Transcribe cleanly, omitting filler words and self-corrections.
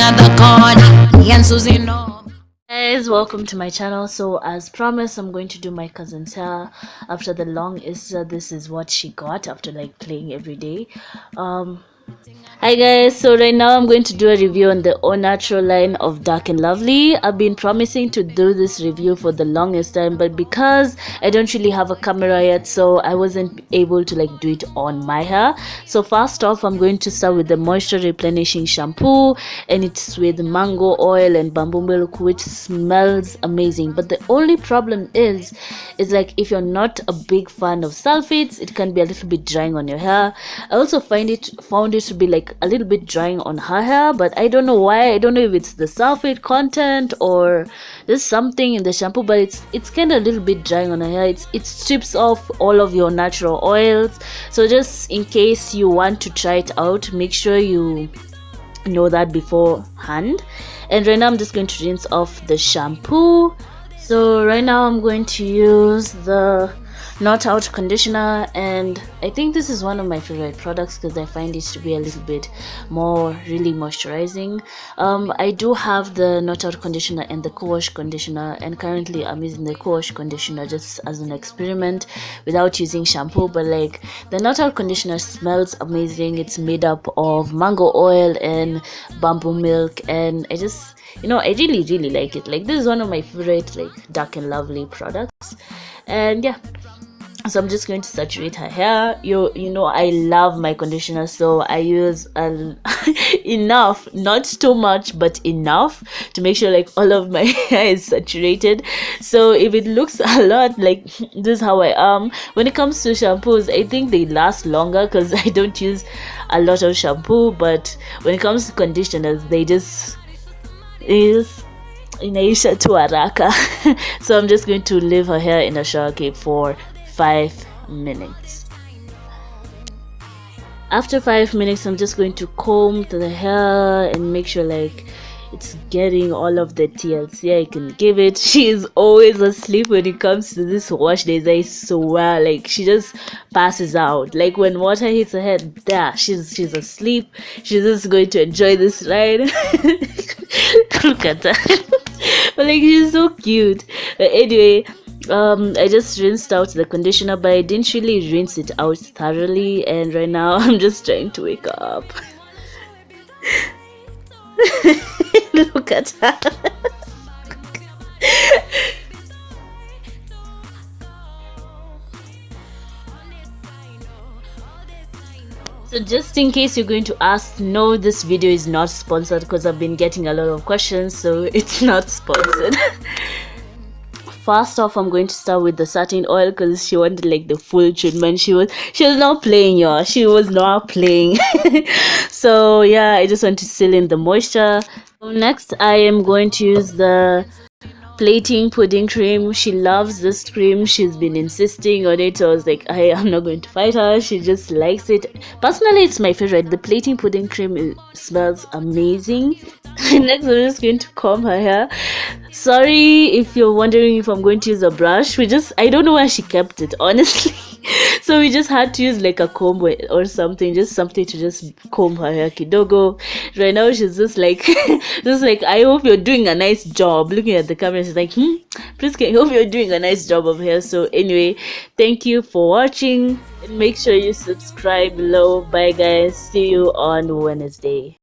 at the corner. Me and Susie know. Guys, welcome to my channel. So as promised, I'm going to do my cousin's hair after the long Easter. This is what she got after like playing every day. Hi guys, so right now I'm going to do a review on the All Natural line of Dark and Lovely. I've been promising to do this review for the longest time, but because I don't really have a camera yet, so I wasn't able to like do it on my hair. So first off, I'm going to start with the moisture replenishing shampoo, and it's with mango oil and bamboo milk, which smells amazing. But the only problem is like if you're not a big fan of sulfates, it can be a little bit drying on your hair. I also found it to be like a little bit drying on her hair, but I don't know why. I don't know if it's the sulfate content or there's something in the shampoo, but it's kind of a little bit drying on her hair. It strips off all of your natural oils. So just in case you want to try it out, make sure you know that beforehand. And right now I'm just going to rinse off the shampoo. So right now I'm going to use the Not Out conditioner, and I think this is one of my favorite products because I find it to be a little bit more really moisturizing. I do have the Not Out conditioner and the co-wash conditioner, and currently I'm using the co-wash conditioner just as an experiment without using shampoo. But like the Not Out conditioner smells amazing. It's made up of mango oil and bamboo milk, and I just, I really like it. Like this is one of my favorite like Dark and Lovely products. And yeah, so I'm just going to saturate her hair. You know I love my conditioner, so I use enough, not too much but enough to make sure like all of my hair is saturated. So if it looks a lot, like this is how I am when it comes to shampoos. I think they last longer because I don't use a lot of shampoo, but when it comes to conditioners, they just inaisha tu haraka. So I'm just going to leave her hair in a shower cape for 5 minutes. After 5 minutes, I'm just going to comb the hair and make sure like it's getting all of the TLC I can give it. She is always asleep when it comes to this wash days. I swear, like she just passes out. Like when water hits her head, there she's asleep. She's just going to enjoy this ride. Look at that. But like she's so cute. But anyway, I just rinsed out the conditioner, but I didn't really rinse it out thoroughly, and right now I'm just trying to wake up. Look at her. So just in case you're going to ask, no, this video is not sponsored because I've been getting a lot of questions, so it's not sponsored. First off, I'm going to start with the satin oil because she wanted like the full treatment. She was not playing, y'all. She was not playing. So yeah, I just want to seal in the moisture. So next, I am going to use the plating pudding cream. She loves this cream. She's been insisting on it, so I was like, I am not going to fight her. She just likes it. Personally, it's my favorite. The plating pudding cream smells amazing. Next, I'm just going to comb her hair. Sorry if you're wondering if I'm going to use a brush. I don't know where she kept it, honestly. So we just had to use like a comb or something, just something to just comb her hair kidogo. Right now she's just like I hope you're doing a nice job. Looking at the camera, she's like, please, I hope you're doing a nice job of hair. So anyway, thank you for watching, and make sure you subscribe below. Bye guys, see you on Wednesday.